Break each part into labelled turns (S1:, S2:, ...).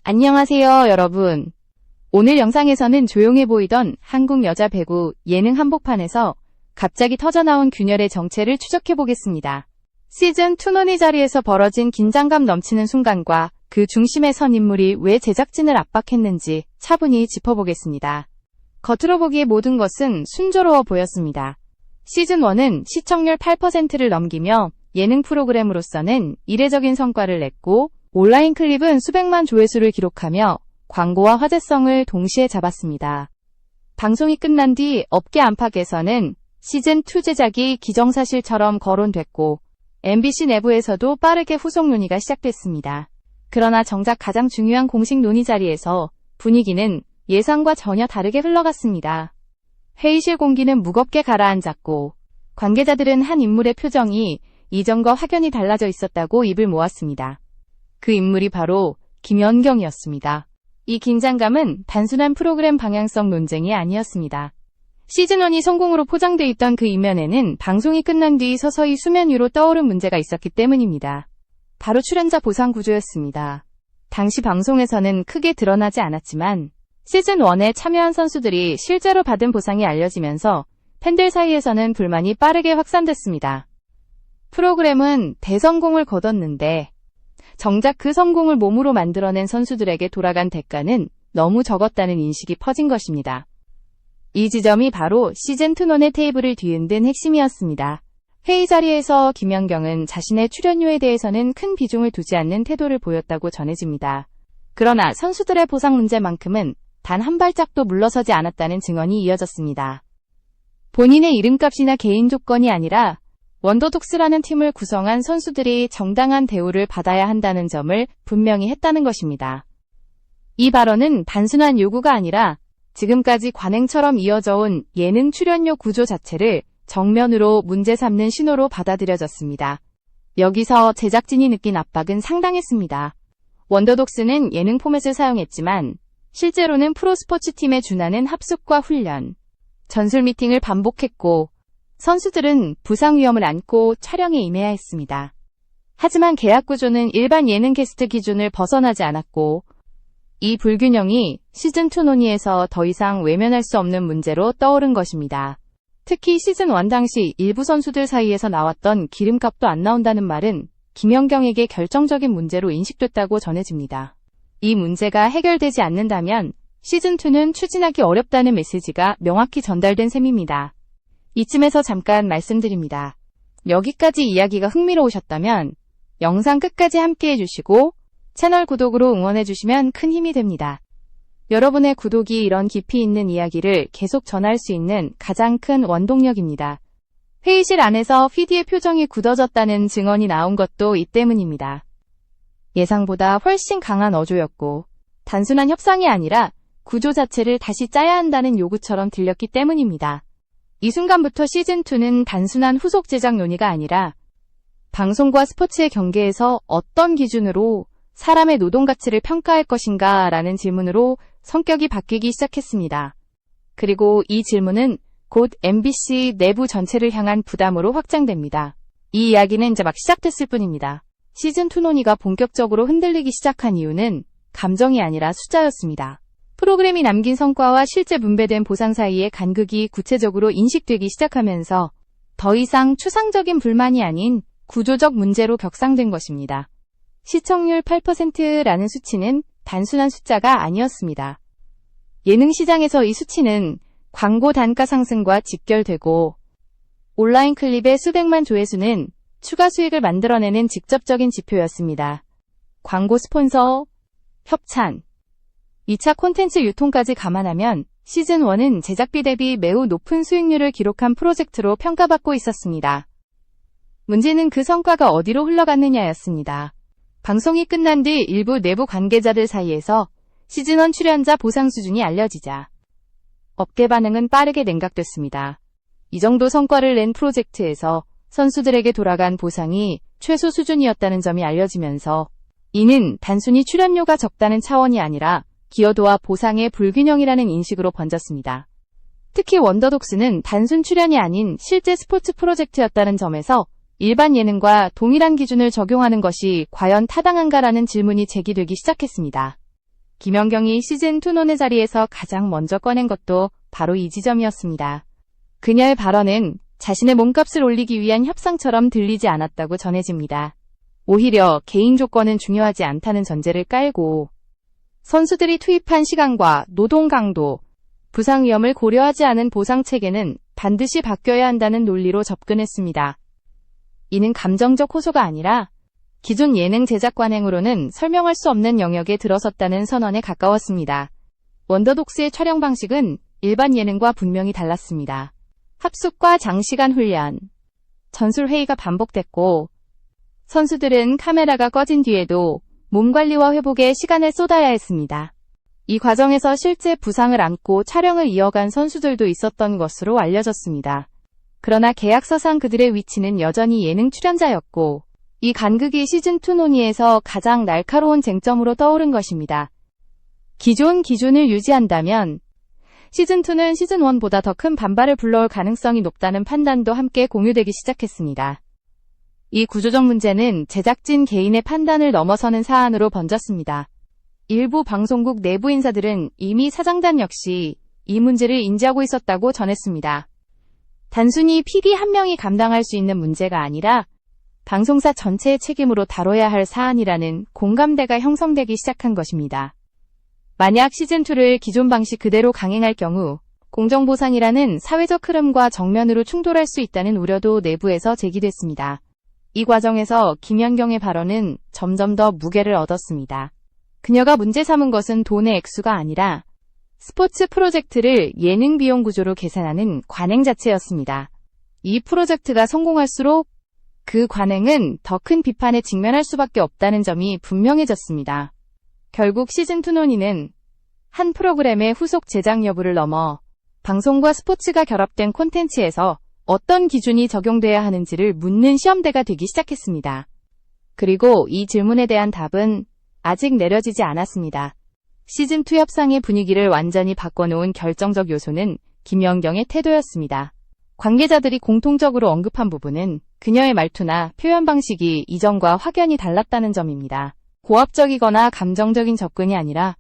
S1: 안녕하세요, 여러분. 오늘 영상에서는 조용해 보이던 한국 여자 배구 예능 한복판에서 갑자기 터져나온 균열의 정체를 추적해보겠습니다. 시즌2 논의 자리에서 벌어진 긴장감 넘치는 순간과 그 중심에 선 인물이 왜 제작진을 압박했는지 차분히 짚어보겠습니다. 겉으로 보기에 모든 것은 순조로워 보였습니다. 시즌1은 시청률 8%를 넘기며 예능 프로그램으로서는 이례적인 성과를 냈고 온라인 클립은 수백만 조회수를 기록하며 광고와 화제성을 동시에 잡았습니다. 방송이 끝난 뒤 업계 안팎에서는 시즌2 제작이 기정사실처럼 거론됐고 MBC 내부에서도 빠르게 후속 논의가 시작됐습니다. 그러나 정작 가장 중요한 공식 논의 자리에서 분위기는 예상과 전혀 다르게 흘러갔습니다. 회의실 공기는 무겁게 가라앉았고 관계자들은 한 인물의 표정이 이전과 확연히 달라져 있었다고 입을 모았습니다. 그 인물이 바로 김연경이었습니다. 이 긴장감은 단순한 프로그램 방향성 논쟁이 아니었습니다. 시즌1이 성공으로 포장돼 있던 그 이면에는 방송이 끝난 뒤 서서히 수면 위로 떠오른 문제가 있었기 때문입니다. 바로 출연자 보상 구조였습니다. 당시 방송에서는 크게 드러나지 않았지만 시즌1에 참여한 선수들이 실제로 받은 보상이 알려지면서 팬들 사이에서는 불만이 빠르게 확산됐습니다. 프로그램은 대성공을 거뒀는데 정작 그 성공을 몸으로 만들어낸 선수들에게 돌아간 대가는 너무 적었다는 인식이 퍼진 것입니다. 이 지점이 바로 시즌2 논의 테이블을 뒤흔든 핵심이었습니다. 회의 자리에서 김연경은 자신의 출연료에 대해서는 큰 비중을 두지 않는 태도를 보였다고 전해집니다. 그러나 선수들의 보상 문제만큼은 단 한 발짝도 물러서지 않았다는 증언이 이어졌습니다. 본인의 이름값이나 개인 조건이 아니라 원더독스라는 팀을 구성한 선수들이 정당한 대우를 받아야 한다는 점을 분명히 했다는 것입니다. 이 발언은 단순한 요구가 아니라 지금까지 관행처럼 이어져온 예능 출연료 구조 자체를 정면으로 문제 삼는 신호로 받아들여졌습니다. 여기서 제작진이 느낀 압박은 상당했습니다. 원더독스는 예능 포맷을 사용했지만 실제로는 프로스포츠팀에 준하는 합숙과 훈련, 전술 미팅을 반복했고 선수들은 부상 위험을 안고 촬영에 임해야 했습니다. 하지만 계약 구조는 일반 예능 캐스트 기준을 벗어나지 않았고 이 불균형이 시즌2 논의에서 더 이상 외면할 수 없는 문제로 떠오른 것입니다. 특히 시즌1 당시 일부 선수들 사이에서 나왔던 기름값도 안 나온다는 말은 김연경에게 결정적인 문제로 인식됐다고 전해집니다. 이 문제가 해결되지 않는다면 시즌2는 추진하기 어렵다는 메시지가 명확히 전달된 셈입니다. 이쯤에서 잠깐 말씀드립니다. 여기까지 이야기가 흥미로우셨다면 영상 끝까지 함께 해주시고 채널 구독으로 응원해주시면 큰 힘이 됩니다. 여러분의 구독이 이런 깊이 있는 이야기를 계속 전할 수 있는 가장 큰 원동력입니다. 회의실 안에서 PD의 표정이 굳어졌다는 증언이 나온 것도 이 때문입니다. 예상보다 훨씬 강한 어조였고 단순한 협상이 아니라 구조 자체를 다시 짜야 한다는 요구처럼 들렸기 때문입니다. 이 순간부터 시즌2는 단순한 후속 제작 논의가 아니라 방송과 스포츠의 경계에서 어떤 기준으로 사람의 노동 가치를 평가할 것인가 라는 질문으로 성격이 바뀌기 시작했습니다. 그리고 이 질문은 곧 MBC 내부 전체를 향한 부담으로 확장됩니다. 이 이야기는 이제 막 시작됐을 뿐입니다. 시즌2 논의가 본격적으로 흔들리기 시작한 이유는 감정이 아니라 숫자였습니다. 프로그램이 남긴 성과와 실제 분배된 보상 사이의 간극이 구체적으로 인식되기 시작하면서 더 이상 추상적인 불만이 아닌 구조적 문제로 격상된 것입니다. 시청률 8%라는 수치는 단순한 숫자가 아니었습니다. 예능 시장에서 이 수치는 광고 단가 상승과 직결되고 온라인 클립의 수백만 조회수는 추가 수익을 만들어내는 직접적인 지표였습니다. 광고 스폰서, 협찬, 2차 콘텐츠 유통까지 감안하면 시즌1은 제작비 대비 매우 높은 수익률을 기록한 프로젝트로 평가받고 있었습니다. 문제는 그 성과가 어디로 흘러갔느냐였습니다. 방송이 끝난 뒤 일부 내부 관계자들 사이에서 시즌1 출연자 보상 수준이 알려지자 업계 반응은 빠르게 냉각됐습니다. 이 정도 성과를 낸 프로젝트에서 선수들에게 돌아간 보상이 최소 수준이었다는 점이 알려지면서 이는 단순히 출연료가 적다는 차원이 아니라 기여도와 보상의 불균형이라는 인식으로 번졌습니다. 특히 원더독스는 단순 출연이 아닌 실제 스포츠 프로젝트였다는 점에서 일반 예능과 동일한 기준을 적용하는 것이 과연 타당한가라는 질문이 제기되기 시작했습니다. 김연경이 시즌2 논의 자리에서 가장 먼저 꺼낸 것도 바로 이 지점이었습니다. 그녀의 발언은 자신의 몸값을 올리기 위한 협상처럼 들리지 않았다고 전해집니다. 오히려 개인 조건은 중요하지 않다는 전제를 깔고 선수들이 투입한 시간과 노동 강도, 부상 위험을 고려하지 않은 보상 체계는 반드시 바뀌어야 한다는 논리로 접근했습니다. 이는 감정적 호소가 아니라 기존 예능 제작 관행으로는 설명할 수 없는 영역에 들어섰다는 선언에 가까웠습니다. 원더독스의 촬영 방식은 일반 예능과 분명히 달랐습니다. 합숙과 장시간 훈련, 전술 회의가 반복됐고 선수들은 카메라가 꺼진 뒤에도 몸 관리와 회복에 시간을 쏟아야 했습니다. 이 과정에서 실제 부상을 안고 촬영을 이어간 선수들도 있었던 것으로 알려졌습니다. 그러나 계약서상 그들의 위치는 여전히 예능 출연자였고 이 간극이 시즌2 논의에서 가장 날카로운 쟁점으로 떠오른 것입니다. 기존 기준을 유지한다면 시즌2는 시즌1보다 더 큰 반발을 불러올 가능성이 높다는 판단도 함께 공유되기 시작했습니다. 이 구조적 문제는 제작진 개인의 판단을 넘어서는 사안으로 번졌습니다. 일부 방송국 내부 인사들은 이미 사장단 역시 이 문제를 인지하고 있었다고 전했습니다. 단순히 PD 한 명이 감당할 수 있는 문제가 아니라 방송사 전체의 책임으로 다뤄야 할 사안이라는 공감대가 형성되기 시작한 것입니다. 만약 시즌2를 기존 방식 그대로 강행할 경우 공정보상이라는 사회적 흐름과 정면으로 충돌할 수 있다는 우려도 내부에서 제기됐습니다. 이 과정에서 김연경의 발언은 점점 더 무게를 얻었습니다. 그녀가 문제 삼은 것은 돈의 액수가 아니라 스포츠 프로젝트를 예능 비용 구조로 계산하는 관행 자체였습니다. 이 프로젝트가 성공할수록 그 관행은 더 큰 비판에 직면할 수밖에 없다는 점이 분명해졌습니다. 결국 시즌2 논의는 한 프로그램의 후속 제작 여부를 넘어 방송과 스포츠가 결합된 콘텐츠에서 어떤 기준이 적용돼야 하는지를 묻는 시험대가 되기 시작했습니다. 그리고 이 질문에 대한 답은 아직 내려지지 않았습니다. 시즌2 협상의 분위기를 완전히 바꿔놓은 결정적 요소는 김연경의 태도였습니다. 관계자들이 공통적으로 언급한 부분은 그녀의 말투나 표현 방식이 이전과 확연히 달랐다는 점입니다. 고압적이거나 감정적인 접근이 아니라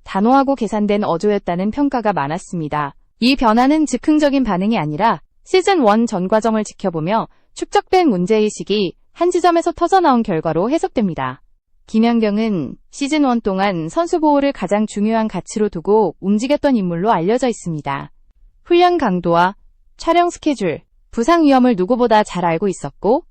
S1: 단호하고 계산된 어조였다는 평가가 많았습니다. 이 변화는 즉흥적인 반응이 아니라 시즌1 전 과정을 지켜보며 축적된 문제의식이 한 지점에서 터져나온 결과로 해석됩니다. 김연경은 시즌1 동안 선수 보호를 가장 중요한 가치로 두고 움직였던 인물로 알려져 있습니다. 훈련 강도와 촬영 스케줄, 부상 위험을 누구보다 잘 알고 있었고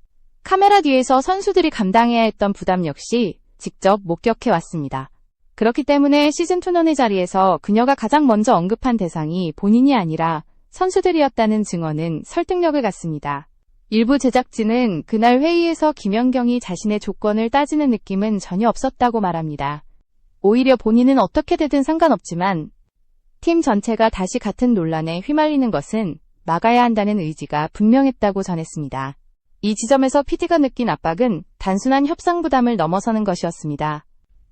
S1: 카메라 뒤에서 선수들이 감당해야 했던 부담 역시 직접 목격해왔습니다. 그렇기 때문에 시즌2 논의 자리에서 그녀가 가장 먼저 언급한 대상이 본인이 아니라 선수들이었다는 증언은 설득력을 갖습니다. 일부 제작진은 그날 회의에서 김연경이 자신의 조건을 따지는 느낌은 전혀 없었다고 말합니다. 오히려 본인은 어떻게 되든 상관없지만 팀 전체가 다시 같은 논란에 휘말리는 것은 막아야 한다는 의지가 분명했다고 전했습니다. 이 지점에서 PD가 느낀 압박은 단순한 협상 부담을 넘어서는 것이었습니다.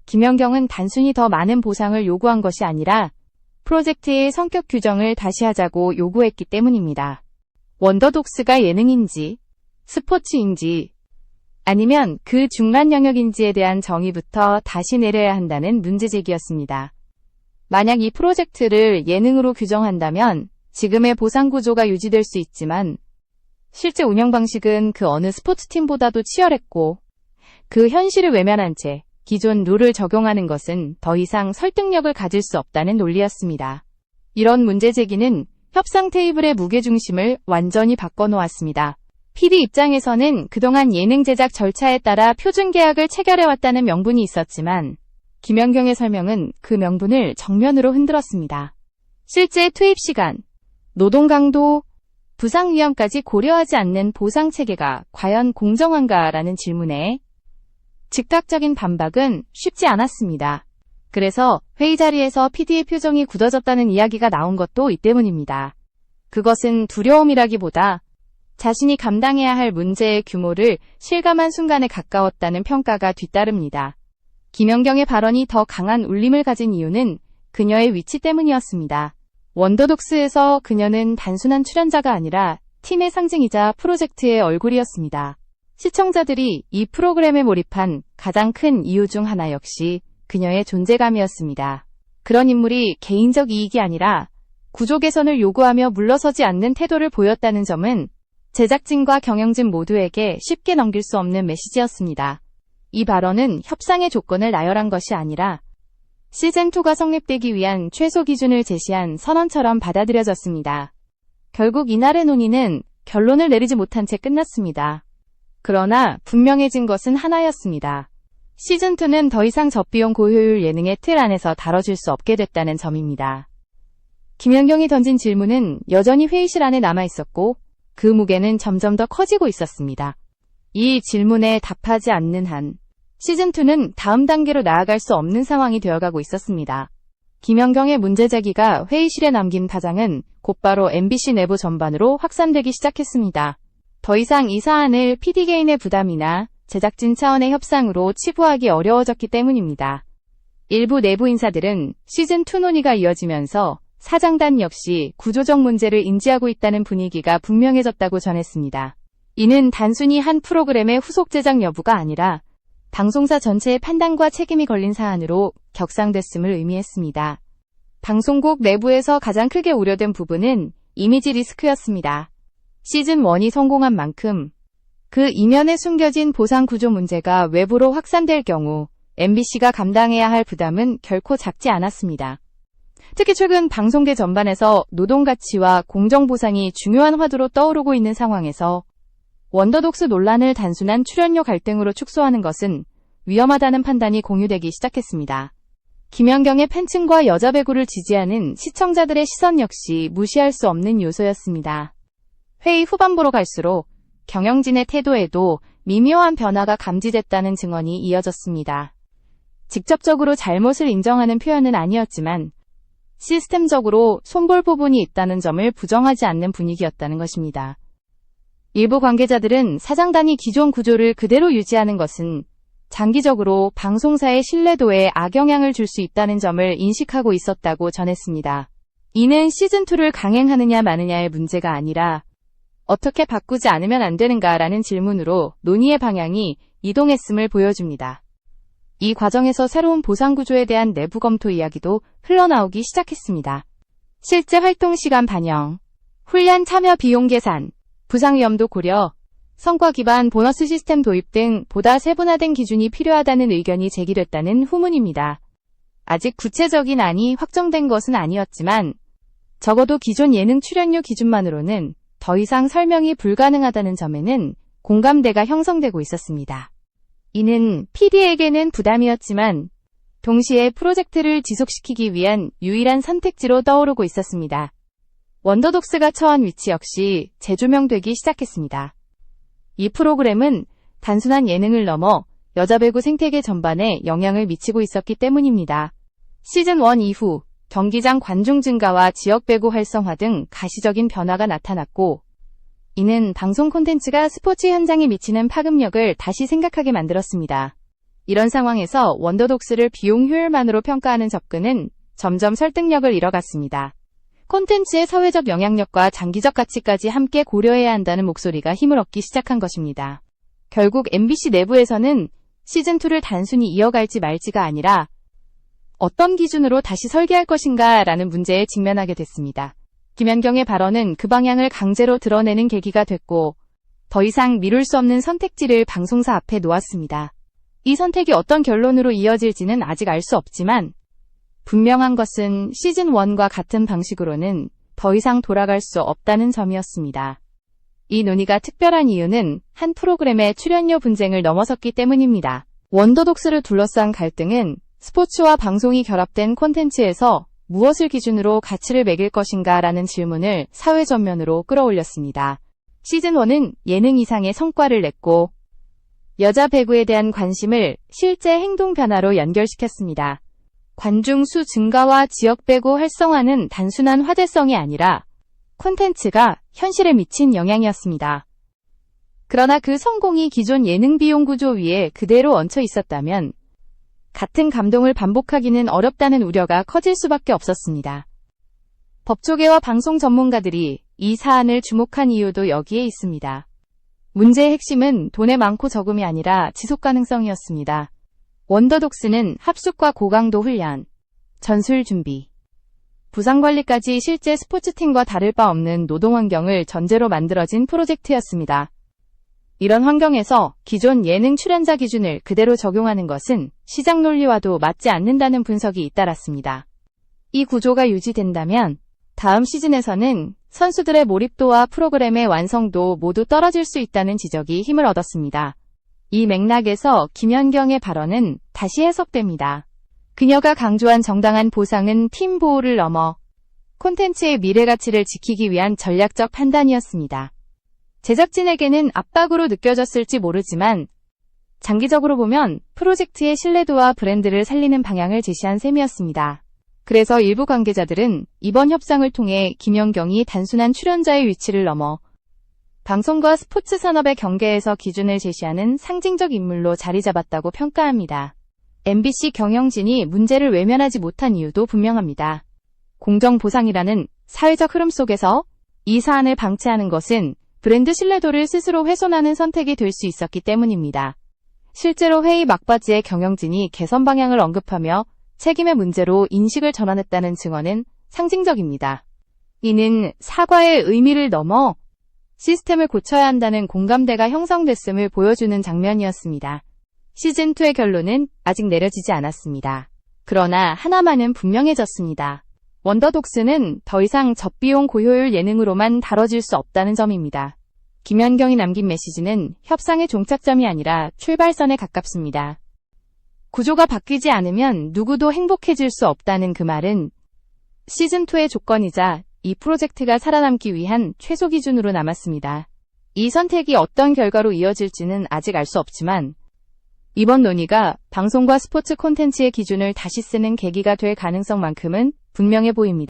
S1: 김연경은 단순히 더 많은 보상을 요구한 것이 아니라 프로젝트의 성격 규정을 다시 하자고 요구했기 때문입니다. 원더독스가 예능인지, 스포츠인지, 아니면 그 중간 영역인지에 대한 정의부터 다시 내려야 한다는 문제제기였습니다. 만약 이 프로젝트를 예능으로 규정한다면 지금의 보상 구조가 유지될 수 있지만 실제 운영 방식은 그 어느 스포츠팀보다도 치열했고 그 현실을 외면한 채 기존 룰을 적용하는 것은 더 이상 설득력을 가질 수 없다는 논리였습니다. 이런 문제 제기는 협상 테이블의 무게중심을 완전히 바꿔놓았습니다. PD 입장에서는 그동안 예능 제작 절차에 따라 표준 계약을 체결해왔다는 명분이 있었지만 김연경의 설명은 그 명분을 정면으로 흔들었습니다. 실제 투입 시간, 노동 강도, 부상 위험까지 고려하지 않는 보상 체계가 과연 공정한가라는 질문에 즉각적인 반박은 쉽지 않았습니다. 그래서 회의 자리에서 PD의 표정이 굳어졌다는 이야기가 나온 것도 이 때문입니다. 그것은 두려움이라기보다 자신이 감당해야 할 문제의 규모를 실감한 순간에 가까웠다는 평가가 뒤따릅니다. 김연경의 발언이 더 강한 울림을 가진 이유는 그녀의 위치 때문이었습니다. 원더독스에서 그녀는 단순한 출연자가 아니라 팀의 상징이자 프로젝트의 얼굴이었습니다. 시청자들이 이 프로그램에 몰입한 가장 큰 이유 중 하나 역시 그녀의 존재감이었습니다. 그런 인물이 개인적 이익이 아니라 구조 개선을 요구하며 물러서지 않는 태도를 보였다는 점은 제작진과 경영진 모두에게 쉽게 넘길 수 없는 메시지였습니다. 이 발언은 협상의 조건을 나열한 것이 아니라 시즌2가 성립되기 위한 최소 기준을 제시한 선언처럼 받아들여졌습니다. 결국 이날의 논의는 결론을 내리지 못한 채 끝났습니다. 그러나 분명해진 것은 하나였습니다. 시즌2는 더 이상 저비용 고효율 예능의 틀 안에서 다뤄질 수 없게 됐다는 점입니다. 김연경이 던진 질문은 여전히 회의실 안에 남아있었고 그 무게는 점점 더 커지고 있었습니다. 이 질문에 답하지 않는 한 시즌2는 다음 단계로 나아갈 수 없는 상황이 되어가고 있었습니다. 김연경의 문제 제기가 회의실에 남긴 파장은 곧바로 MBC 내부 전반으로 확산되기 시작했습니다. 더 이상 이 사안을 PD 개인의 부담이나 제작진 차원의 협상으로 치부하기 어려워졌기 때문입니다. 일부 내부 인사들은 시즌2 논의가 이어지면서 사장단 역시 구조적 문제를 인지하고 있다는 분위기가 분명해졌다고 전했습니다. 이는 단순히 한 프로그램의 후속 제작 여부가 아니라 방송사 전체의 판단과 책임이 걸린 사안으로 격상됐음을 의미했습니다. 방송국 내부에서 가장 크게 우려된 부분은 이미지 리스크였습니다. 시즌1이 성공한 만큼 그 이면에 숨겨진 보상 구조 문제가 외부로 확산될 경우 MBC가 감당해야 할 부담은 결코 작지 않았습니다. 특히 최근 방송계 전반에서 노동가치와 공정보상이 중요한 화두로 떠오르고 있는 상황에서 원더독스 논란을 단순한 출연료 갈등으로 축소하는 것은 위험하다는 판단이 공유되기 시작했습니다. 김연경의 팬층과 여자 배구를 지지하는 시청자들의 시선 역시 무시할 수 없는 요소였습니다. 회의 후반부로 갈수록 경영진의 태도에도 미묘한 변화가 감지됐다는 증언이 이어졌습니다. 직접적으로 잘못을 인정하는 표현은 아니었지만 시스템적으로 손볼 부분이 있다는 점을 부정하지 않는 분위기였다는 것입니다. 일부 관계자들은 사장단이 기존 구조를 그대로 유지하는 것은 장기적으로 방송사의 신뢰도에 악영향을 줄 수 있다는 점을 인식하고 있었다고 전했습니다. 이는 시즌2를 강행하느냐 마느냐의 문제가 아니라 어떻게 바꾸지 않으면 안 되는가라는 질문으로 논의의 방향이 이동했음을 보여줍니다. 이 과정에서 새로운 보상 구조에 대한 내부 검토 이야기도 흘러나오기 시작했습니다. 실제 활동 시간 반영, 훈련 참여 비용 계산, 부상 위험도 고려, 성과 기반 보너스 시스템 도입 등 보다 세분화된 기준이 필요하다는 의견이 제기됐다는 후문입니다. 아직 구체적인 안이 확정된 것은 아니었지만 적어도 기존 예능 출연료 기준만으로는 더 이상 설명이 불가능하다는 점에는 공감대가 형성되고 있었습니다. 이는 PD에게는 부담이었지만 동시에 프로젝트를 지속시키기 위한 유일한 선택지로 떠오르고 있었습니다. 원더독스가 처한 위치 역시 재조명되기 시작했습니다. 이 프로그램은 단순한 예능을 넘어 여자 배구 생태계 전반에 영향을 미치고 있었기 때문입니다. 시즌1 이후 경기장 관중 증가와 지역 배구 활성화 등 가시적인 변화가 나타났고 이는 방송 콘텐츠가 스포츠 현장에 미치는 파급력을 다시 생각하게 만들었습니다. 이런 상황에서 원더독스를 비용 효율만으로 평가하는 접근은 점점 설득력을 잃어갔습니다. 콘텐츠의 사회적 영향력과 장기적 가치까지 함께 고려해야 한다는 목소리가 힘을 얻기 시작한 것입니다. 결국 MBC 내부에서는 시즌2를 단순히 이어갈지 말지가 아니라 어떤 기준으로 다시 설계할 것인가 라는 문제에 직면하게 됐습니다. 김연경의 발언은 그 방향을 강제로 드러내는 계기가 됐고 더 이상 미룰 수 없는 선택지를 방송사 앞에 놓았습니다. 이 선택이 어떤 결론으로 이어질지는 아직 알 수 없지만 분명한 것은 시즌1과 같은 방식으로는 더 이상 돌아갈 수 없다는 점이었습니다. 이 논의가 특별한 이유는 한 프로그램의 출연료 분쟁을 넘어섰기 때문입니다. 원더독스를 둘러싼 갈등은 스포츠와 방송이 결합된 콘텐츠에서 무엇을 기준으로 가치를 매길 것인가 라는 질문을 사회 전면으로 끌어올렸습니다. 시즌1은 예능 이상의 성과를 냈고 여자 배구에 대한 관심을 실제 행동 변화로 연결시켰습니다. 관중 수 증가와 지역 배구 활성화는 단순한 화제성이 아니라 콘텐츠가 현실에 미친 영향이었습니다. 그러나 그 성공이 기존 예능 비용 구조 위에 그대로 얹혀 있었다면 같은 감동을 반복하기는 어렵다는 우려가 커질 수밖에 없었습니다. 법조계와 방송 전문가들이 이 사안을 주목한 이유도 여기에 있습니다. 문제의 핵심은 돈의 많고 적음이 아니라 지속 가능성이었습니다. 원더독스는 합숙과 고강도 훈련, 전술 준비, 부상관리까지 실제 스포츠팀과 다를 바 없는 노동환경을 전제로 만들어진 프로젝트였습니다. 이런 환경에서 기존 예능 출연자 기준을 그대로 적용하는 것은 시장 논리와도 맞지 않는다는 분석이 잇따랐습니다. 이 구조가 유지된다면 다음 시즌에서는 선수들의 몰입도와 프로그램의 완성도 모두 떨어질 수 있다는 지적이 힘을 얻었습니다. 이 맥락에서 김연경의 발언은 다시 해석됩니다. 그녀가 강조한 정당한 보상은 팀 보호를 넘어 콘텐츠의 미래 가치를 지키기 위한 전략적 판단이었습니다. 제작진에게는 압박으로 느껴졌을지 모르지만 장기적으로 보면 프로젝트의 신뢰도와 브랜드를 살리는 방향을 제시한 셈이었습니다. 그래서 일부 관계자들은 이번 협상을 통해 김연경이 단순한 출연자의 위치를 넘어 방송과 스포츠 산업의 경계에서 기준을 제시하는 상징적 인물로 자리 잡았다고 평가합니다. MBC 경영진이 문제를 외면하지 못한 이유도 분명합니다. 공정보상이라는 사회적 흐름 속에서 이 사안을 방치하는 것은 브랜드 신뢰도를 스스로 훼손하는 선택이 될 수 있었기 때문입니다. 실제로 회의 막바지에 경영진이 개선 방향을 언급하며 책임의 문제로 인식을 전환했다는 증언은 상징적입니다. 이는 사과의 의미를 넘어 시스템을 고쳐야 한다는 공감대가 형성됐음을 보여주는 장면이었습니다. 시즌2의 결론은 아직 내려지지 않았습니다. 그러나 하나만은 분명해졌습니다. 원더독스는 더 이상 저비용 고효율 예능으로만 다뤄질 수 없다는 점입니다. 김연경이 남긴 메시지는 협상의 종착점이 아니라 출발선에 가깝습니다. 구조가 바뀌지 않으면 누구도 행복해질 수 없다는 그 말은 시즌2의 조건이자 이 프로젝트가 살아남기 위한 최소 기준으로 남았습니다. 이 선택이 어떤 결과로 이어질지는 아직 알 수 없지만 이번 논의가 방송과 스포츠 콘텐츠의 기준을 다시 쓰는 계기가 될 가능성만큼은 분명해 보입니다.